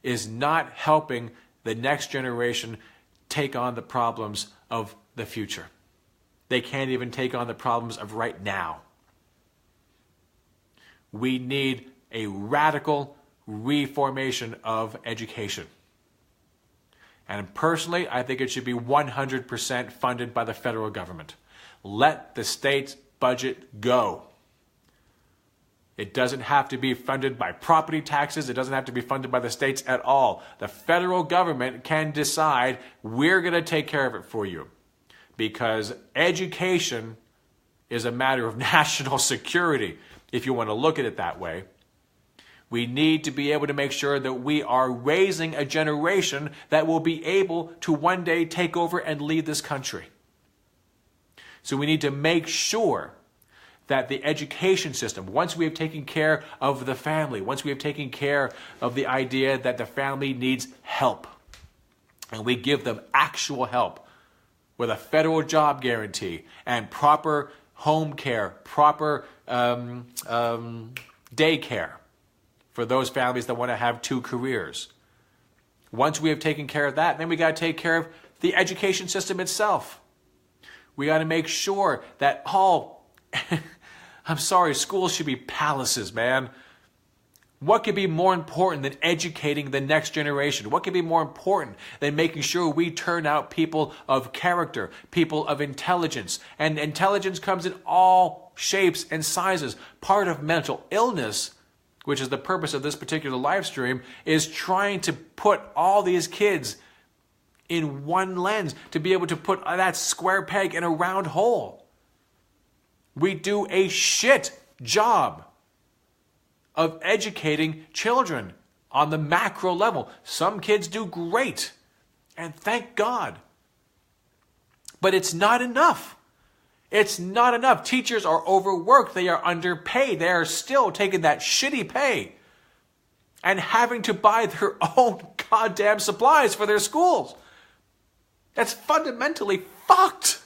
[SPEAKER 1] is not helping the next generation take on the problems of the future. They can't even take on the problems of right now. We need a radical reformation of education. And personally, I think it should be 100% funded by the federal government. Let the state's budget go. It doesn't have to be funded by property taxes. It doesn't have to be funded by the states at all. The federal government can decide, we're going to take care of it for you. Because education is a matter of national security, if you want to look at it that way. We need to be able to make sure that we are raising a generation that will be able to one day take over and lead this country. So we need to make sure that the education system, once we have taken care of the family, once we have taken care of the idea that the family needs help, and we give them actual help with a federal job guarantee and proper home care, proper daycare for those families that want to have two careers. Once we have taken care of that, then we got to take care of the education system itself. We got to make sure that all... I'm sorry, schools should be palaces, man. What could be more important than educating the next generation? What could be more important than making sure we turn out people of character, people of intelligence? And intelligence comes in all shapes and sizes. Part of mental illness, which is the purpose of this particular live stream, is trying to put all these kids in one lens, to be able to put that square peg in a round hole. We do a shit job of educating children on the macro level. Some kids do great, and thank God. But it's not enough. It's not enough. Teachers are overworked. They are underpaid. They are still taking that shitty pay and having to buy their own goddamn supplies for their schools. That's fundamentally fucked.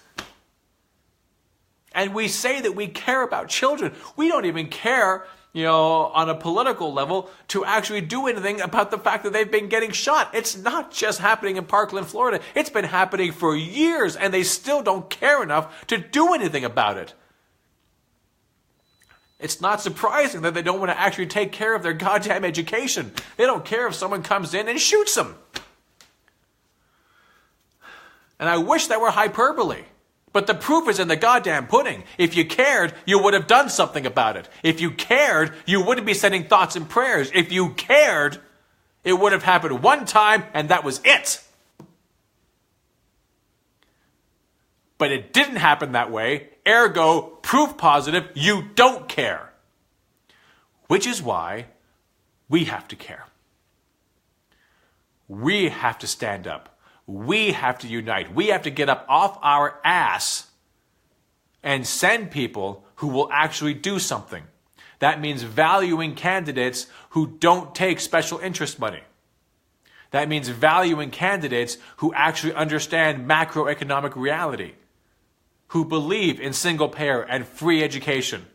[SPEAKER 1] And we say that we care about children. We don't even care, on a political level to actually do anything about the fact that they've been getting shot. It's not just happening in Parkland, Florida. It's been happening for years, and they still don't care enough to do anything about it. It's not surprising that they don't want to actually take care of their goddamn education. They don't care if someone comes in and shoots them. And I wish that were hyperbole. But the proof is in the goddamn pudding. If you cared, you would have done something about it. If you cared, you wouldn't be sending thoughts and prayers. If you cared, it would have happened one time and that was it. But it didn't happen that way. Ergo, proof positive, you don't care. Which is why we have to care. We have to stand up. We have to unite. We have to get up off our ass and send people who will actually do something. That means valuing candidates who don't take special interest money. That means valuing candidates who actually understand macroeconomic reality, who believe in single payer and free education,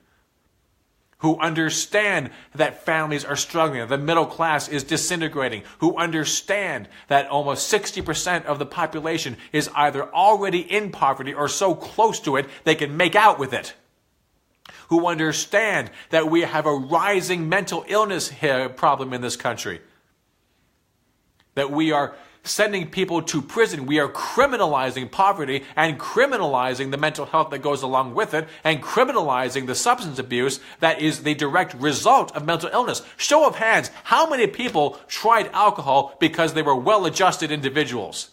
[SPEAKER 1] who understand that families are struggling, that the middle class is disintegrating, who understand that almost 60% of the population is either already in poverty or so close to it they can make out with it, who understand that we have a rising mental illness problem in this country, that we are sending people to prison. We are criminalizing poverty and criminalizing the mental health that goes along with it and criminalizing the substance abuse that is the direct result of mental illness. Show of hands, how many people tried alcohol because they were well-adjusted individuals?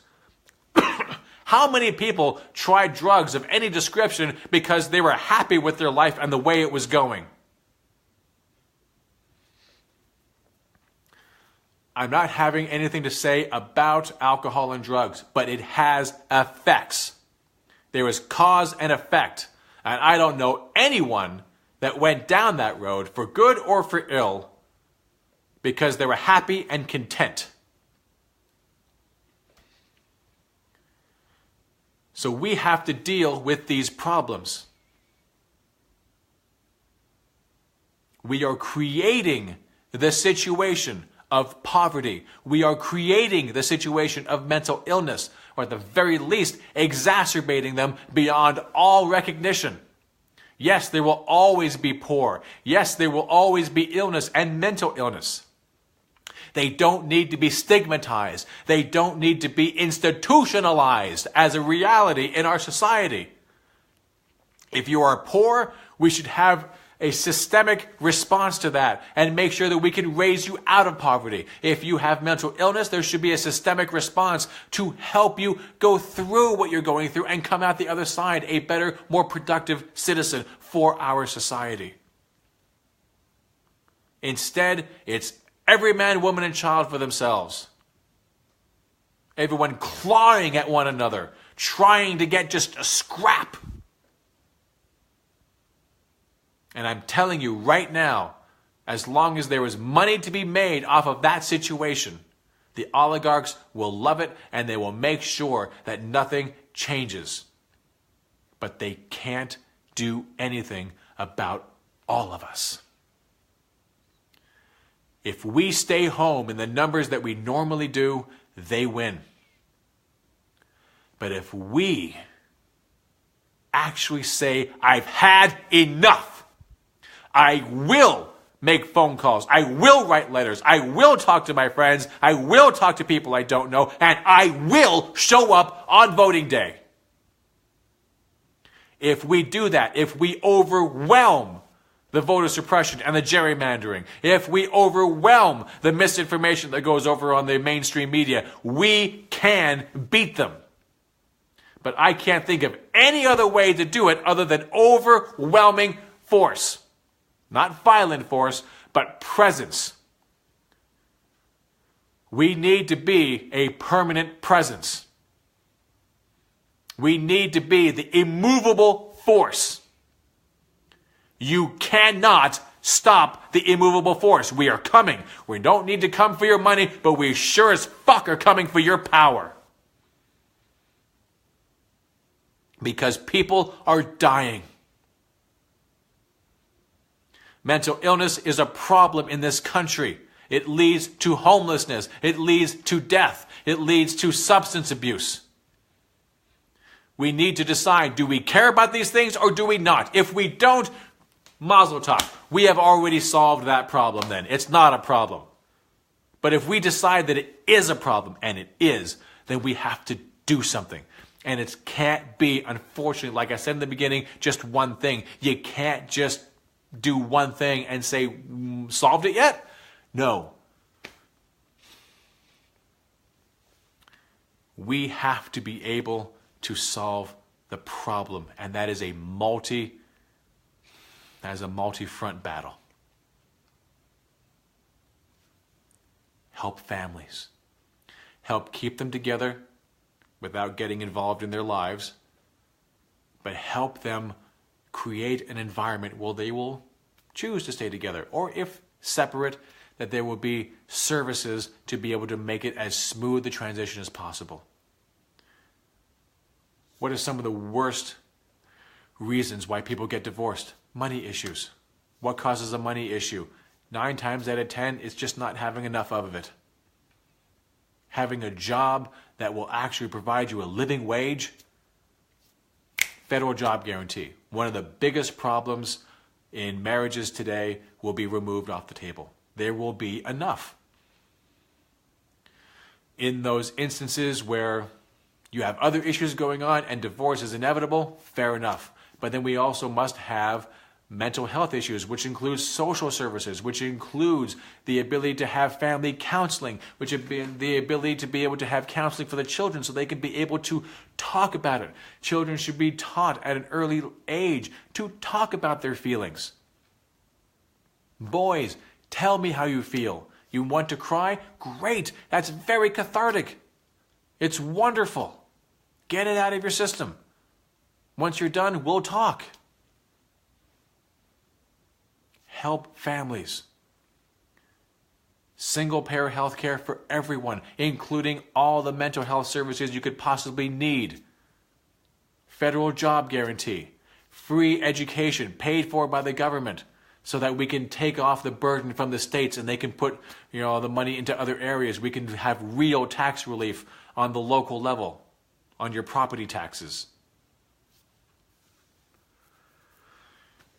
[SPEAKER 1] How many people tried drugs of any description because they were happy with their life and the way it was going? I'm not having anything to say about alcohol and drugs, but it has effects. There is cause and effect. And I don't know anyone that went down that road for good or for ill because they were happy and content. So we have to deal with these problems. We are creating the situation of poverty. We are creating the situation of mental illness, or at the very least, exacerbating them beyond all recognition. Yes, there will always be poor. Yes, there will always be illness and mental illness. They don't need to be stigmatized. They don't need to be institutionalized as a reality in our society. If you are poor, we should have a systemic response to that and make sure that we can raise you out of poverty. If you have mental illness, there should be a systemic response to help you go through what you're going through and come out the other side a better, more productive citizen for our society. Instead, it's every man, woman, and child for themselves. Everyone clawing at one another, trying to get just a scrap. And I'm telling you right now, as long as there is money to be made off of that situation, the oligarchs will love it and they will make sure that nothing changes. But they can't do anything about all of us. If we stay home in the numbers that we normally do, they win. But if we actually say, I've had enough, I will make phone calls. I will write letters. I will talk to my friends. I will talk to people I don't know. And I will show up on voting day. If we do that, if we overwhelm the voter suppression and the gerrymandering, if we overwhelm the misinformation that goes over on the mainstream media, we can beat them. But I can't think of any other way to do it other than overwhelming force. Not violent force, but presence. We need to be a permanent presence. We need to be the immovable force. You cannot stop the immovable force. We are coming. We don't need to come for your money, but we sure as fuck are coming for your power. Because people are dying. Mental illness is a problem in this country. It leads to homelessness. It leads to death. It leads to substance abuse. We need to decide, do we care about these things or do we not? If we don't, mazel tov. We have already solved that problem then. It's not a problem. But if we decide that it is a problem, and it is, then we have to do something. And it can't be, unfortunately, like I said in the beginning, just one thing. You can't just do one thing and say, solved it yet? No. We have to be able to solve the problem, and that is a multi-front battle. Help families. Help keep them together without getting involved in their lives, but help them create an environment where they will choose to stay together, or if separate, that there will be services to be able to make it as smooth a transition as possible. What are some of the worst reasons why people get divorced? Money issues. What causes a money issue? 9 times out of 10, it's just not having enough of it. Having a job that will actually provide you a living wage. Federal job guarantee. One of the biggest problems in marriages today will be removed off the table. There will be enough. In those instances where you have other issues going on and divorce is inevitable, fair enough. But then we also must have mental health issues, which includes social services, which includes the ability to have family counseling, which would be the ability to be able to have counseling for the children so they can be able to talk about it. Children should be taught at an early age to talk about their feelings. Boys, tell me how you feel. You want to cry? Great. That's very cathartic. It's wonderful. Get it out of your system. Once you're done, we'll talk. Help families. Single-payer health care for everyone, including all the mental health services you could possibly need. Federal job guarantee. Free education paid for by the government so that we can take off the burden from the states and they can put, the money into other areas. We can have real tax relief on the local level, on your property taxes.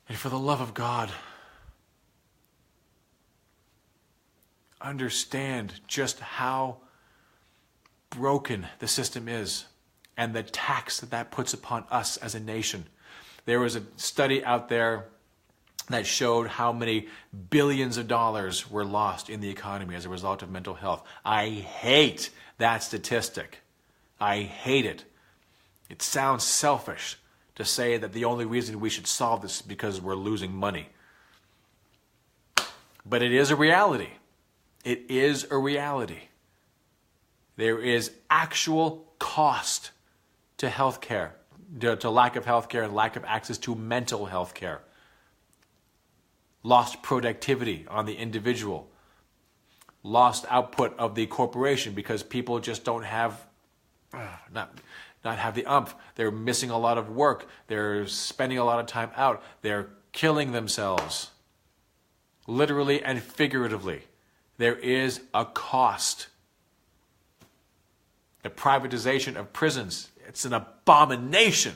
[SPEAKER 1] And for the love of God, understand just how broken the system is and the tax that puts upon us as a nation. There was a study out there that showed how many billions of dollars were lost in the economy as a result of mental health. I hate that statistic. I hate it. It sounds selfish to say that the only reason we should solve this is because we're losing money. But it is a reality. It is a reality. There is actual cost to healthcare, to lack of healthcare and lack of access to mental health care. Lost productivity on the individual. Lost output of the corporation because people just don't have, not have the umph. They're missing a lot of work. They're spending a lot of time out. They're killing themselves. Literally and figuratively. There is a cost. The privatization of prisons, it's an abomination.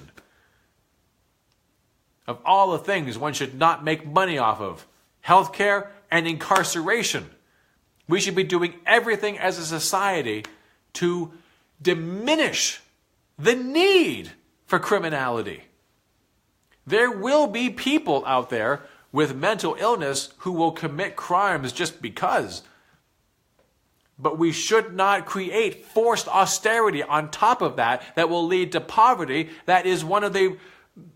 [SPEAKER 1] Of all the things one should not make money off of, healthcare and incarceration. We should be doing everything as a society to diminish the need for criminality. There will be people out there with mental illness who will commit crimes just because. But we should not create forced austerity on top of that will lead to poverty. That is one of the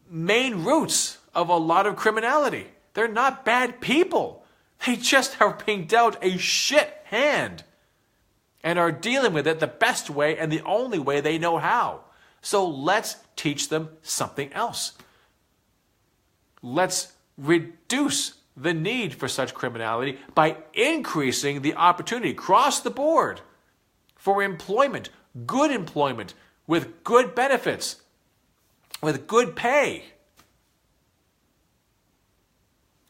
[SPEAKER 1] main roots of a lot of criminality. They're not bad people. They just are being dealt a shit hand and are dealing with it the best way and the only way they know how. So let's teach them something else. Let's reduce the need for such criminality by increasing the opportunity across the board for employment, with good benefits, with good pay.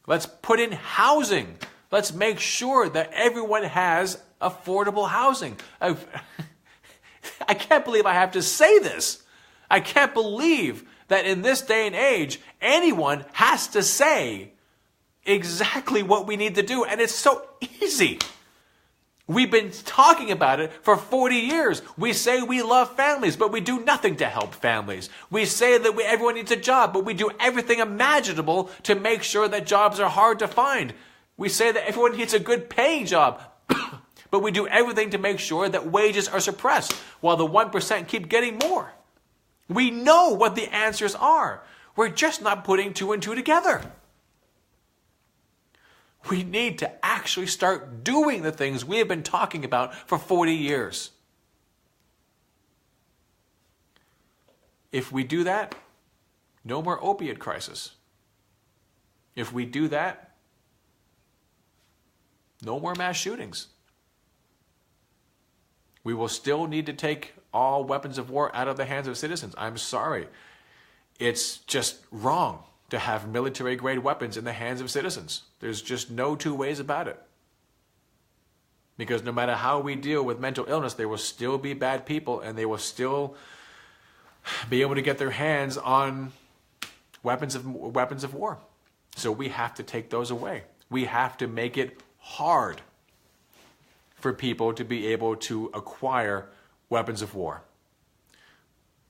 [SPEAKER 1] Let's put in housing. Let's make sure that everyone has affordable housing. I can't believe I have to say this. I can't believe that in this day and age, anyone has to say exactly what we need to do. And it's so easy. We've been talking about it for 40 years. We say we love families, but we do nothing to help families. We say that everyone needs a job, but we do everything imaginable to make sure that jobs are hard to find. We say that everyone needs a good paying job, but we do everything to make sure that wages are suppressed while the 1% keep getting more. We know what the answers are. We're just not putting two and two together. We need to actually start doing the things we have been talking about for 40 years. If we do that, no more opiate crisis. If we do that, no more mass shootings. We will still need to take all weapons of war out of the hands of citizens. I'm sorry. It's just wrong to have military-grade weapons in the hands of citizens. There's just no two ways about it. Because no matter how we deal with mental illness, there will still be bad people, and they will still be able to get their hands on weapons of war. So we have to take those away. We have to make it hard for people to be able to acquire weapons of war.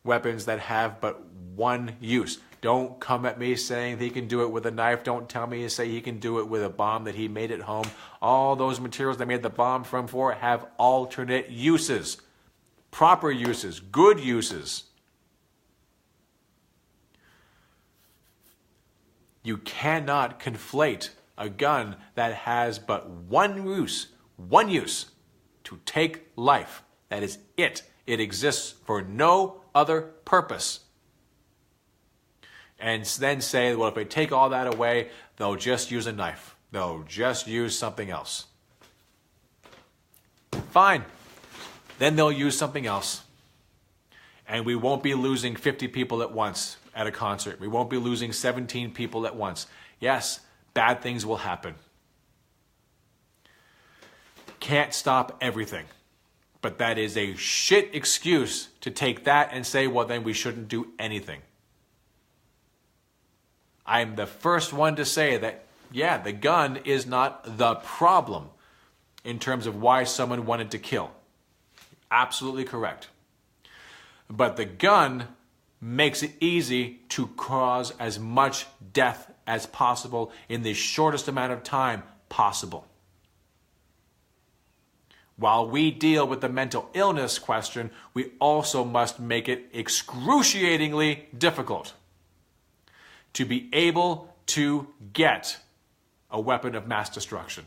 [SPEAKER 1] Weapons that have but one use. Don't come at me saying he can do it with a knife. Don't tell me say he can do it with a bomb that he made at home. All those materials they made the bomb from for have alternate uses. Proper uses. Good uses. You cannot conflate a gun that has but one use, to take life. That is it. It exists for no other purpose. And then say, well, if they take all that away, they'll just use a knife. They'll just use something else. Fine. Then they'll use something else. And we won't be losing 50 people at once at a concert. We won't be losing 17 people at once. Yes, bad things will happen. Can't stop everything. But that is a shit excuse to take that and say, well, then we shouldn't do anything. I'm the first one to say that, yeah, the gun is not the problem in terms of why someone wanted to kill. Absolutely correct. But the gun makes it easy to cause as much death as possible in the shortest amount of time possible. While we deal with the mental illness question, we also must make it excruciatingly difficult to be able to get a weapon of mass destruction.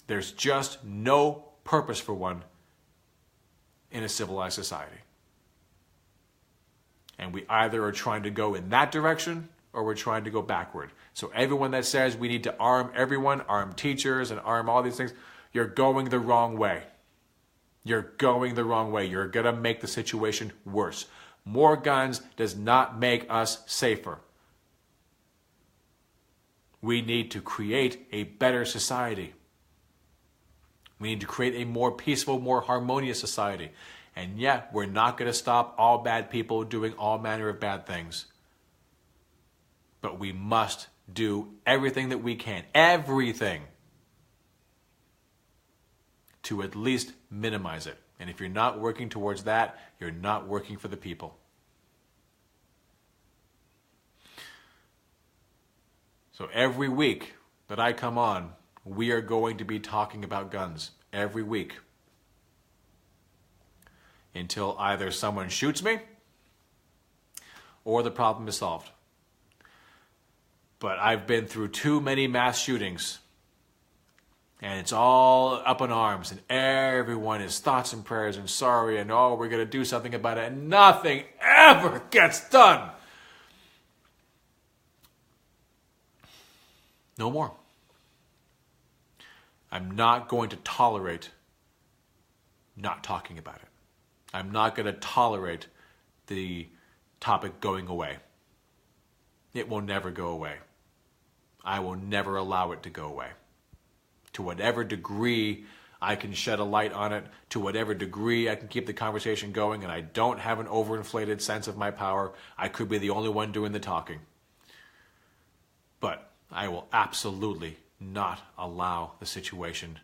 [SPEAKER 1] There's just no purpose for one in a civilized society. And we either are trying to go in that direction or we're trying to go backward. So everyone that says we need to arm everyone, arm teachers and arm all these things, you're going the wrong way. You're going the wrong way. You're going to make the situation worse. More guns does not make us safer. We need to create a better society. We need to create a more peaceful, more harmonious society. And yet, we're not going to stop all bad people doing all manner of bad things. But we must do everything that we can, everything, to at least minimize it. And if you're not working towards that, you're not working for the people. So every week that I come on, we are going to be talking about guns. Every week. Until either someone shoots me or the problem is solved. But I've been through too many mass shootings. And it's all up in arms. And everyone is thoughts and prayers and sorry. And oh, we're going to do something about it. And nothing ever gets done. No more. I'm not going to tolerate not talking about it. I'm not going to tolerate the topic going away. It will never go away. I will never allow it to go away. To whatever degree I can shed a light on it, to whatever degree I can keep the conversation going, and I don't have an overinflated sense of my power, I could be the only one doing the talking. But I will absolutely not allow the situation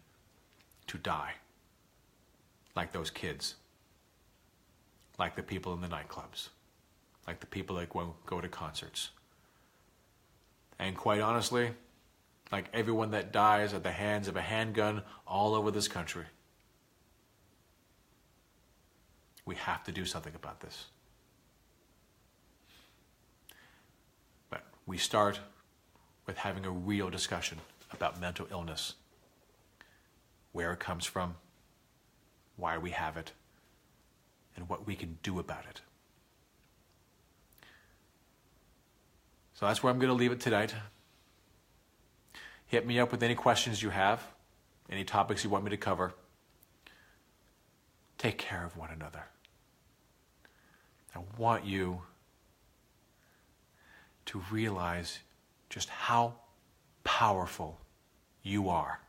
[SPEAKER 1] to die. Like those kids. Like the people in the nightclubs. Like the people that go to concerts. And quite honestly, like everyone that dies at the hands of a handgun all over this country. We have to do something about this. But we start with having a real discussion about mental illness. Where it comes from, why we have it, and what we can do about it. So that's where I'm going to leave it tonight. Hit me up with any questions you have, any topics you want me to cover. Take care of one another. I want you to realize just how powerful you are.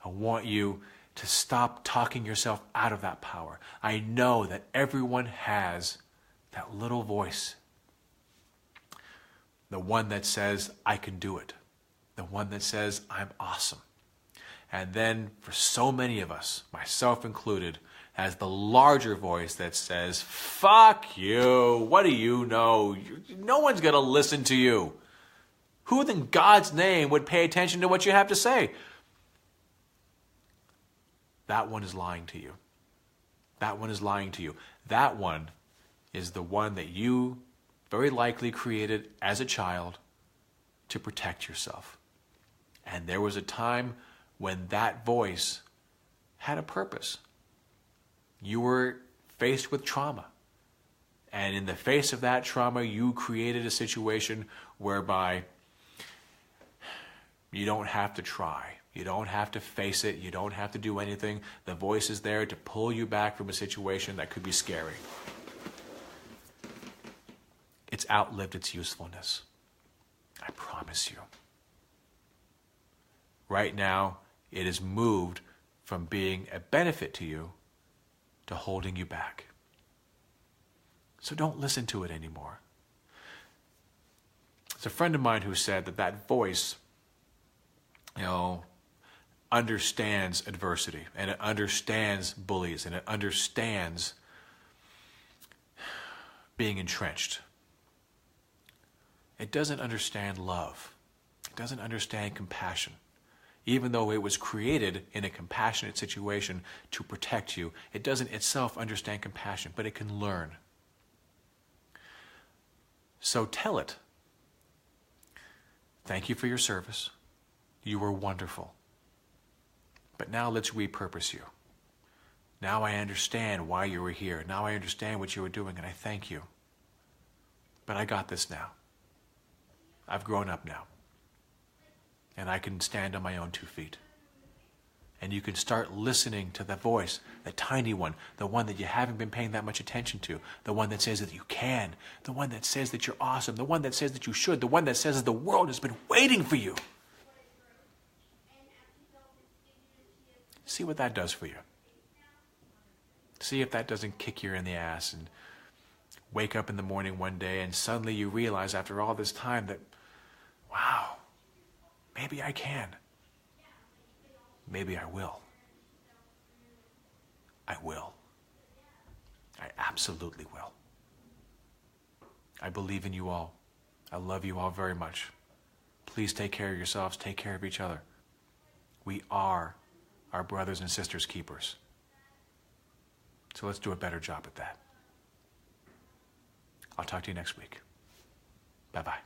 [SPEAKER 1] I want you to stop talking yourself out of that power. I know that everyone has that little voice. The one that says, I can do it. The one that says, I'm awesome. And then for so many of us, myself included, has the larger voice that says, fuck you, what do you know? No one's going to listen to you. Who in God's name would pay attention to what you have to say? That one is lying to you. That one is lying to you. That one is the one that you very likely created as a child to protect yourself. And there was a time when that voice had a purpose. You were faced with trauma. And in the face of that trauma, you created a situation whereby you don't have to try. You don't have to face it. You don't have to do anything. The voice is there to pull you back from a situation that could be scary. It's outlived its usefulness. I promise you. Right now, it has moved from being a benefit to you to holding you back. So don't listen to it anymore. It's a friend of mine who said that voice, understands adversity, and it understands bullies, and it understands being entrenched. It doesn't understand love. It doesn't understand compassion. Even though it was created in a compassionate situation to protect you, it doesn't itself understand compassion, but it can learn. So tell it, thank you for your service. You were wonderful. But now let's repurpose you. Now I understand why you were here. Now I understand what you were doing, and I thank you. But I got this now. I've grown up now. And I can stand on my own 2 feet. And you can start listening to the voice, the tiny one, the one that you haven't been paying that much attention to, the one that says that you can, the one that says that you're awesome, the one that says that you should, the one that says that the world has been waiting for you. See what that does for you. See if that doesn't kick you in the ass and wake up in the morning one day and suddenly you realize after all this time that, wow, maybe I can. Maybe I will. I will. I absolutely will. I believe in you all. I love you all very much. Please take care of yourselves. Take care of each other. We are our brothers and sisters' keepers. So let's do a better job at that. I'll talk to you next week. Bye-bye.